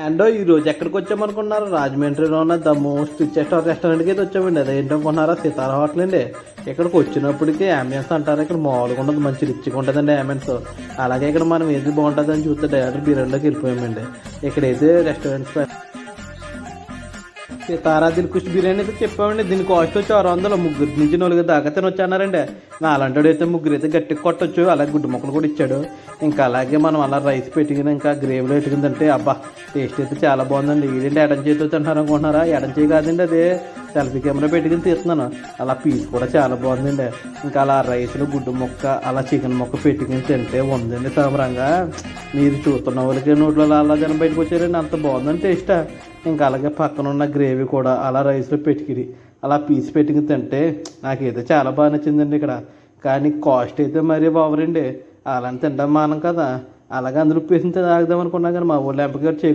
And ఈరోజు ఎక్కడికి వచ్చామనుకున్నారు? రాజమండ్రిలో ఉన్న ద మోస్ట్ రిచెస్ట్ రెస్టారెంట్కి అయితే వచ్చామండి. అదేంటనుకున్నారా? సితారా హోటల్ అండి. ఇక్కడికి వచ్చినప్పటికీ అంబియన్స్ అంటారా, ఇక్కడ మామూలుగా ఉండదు, మంచి రిచ్గా ఉంటుందండి అంబియన్స్. అలాగే ఇక్కడ మనం ఏది బాగుంటుందని చూస్తే డైరెక్ట్ బిర్యానీలోకి వెళ్ళిపోయామండి. ఇక్కడైతే రెస్టారెంట్స్ సితారా దిల్కుష్ బిర్యానీ అయితే చెప్పామండి. దీని కాస్ట్ వచ్చి 600, ముగ్గురు నుంచి 4 దాకా తినొచ్చు అన్నారండి. నాలంటాడు అయితే ముగ్గురు అయితే గట్టిగా కొట్టొచ్చు. అలాగే గుడ్డు మొక్కలు కూడా ఇచ్చాడు. ఇంకా అలాగే మనం అలా రైస్ పెట్టుకుని ఇంకా గ్రేవీలో పెట్టుకుందంటే అబ్బా టేస్ట్ అయితే చాలా బాగుందండి. ఏంటంటే ఎడం చేతితో తింటున్నారు అనుకుంటున్నారా? ఎడం చేయి కాదండి, అదే సెల్ఫీ కెమెరా పెట్టుకుని తీస్తున్నాను. అలా పీస్ కూడా చాలా బాగుందండి. ఇంకా అలా రైస్లో గుడ్డు మొక్క అలా చికెన్ మొక్క పెట్టుకుని తింటే ఉందండి సామరంగా. మీరు చూస్తున్న వాళ్ళకి నోట్లో అలా జనం బయటకు వచ్చారండి, అంత బాగుందండి టేస్ట్. ఇంకా అలాగే పక్కన ఉన్న గ్రేవీ కూడా అలా రైస్లో పెట్టుకుని అలా పీస్ పెట్టుకుని తింటే నాకైతే చాలా బాగా నచ్చిందండి ఇక్కడ. కానీ కాస్ట్ అయితే మరీ బావరండి. అలా తింటాం మానం కదా. అలాగే అందులో ఉప్పు వేసి తాగుదాం అనుకున్నా కానీ మా ఊళ్ళో ఎంపగారు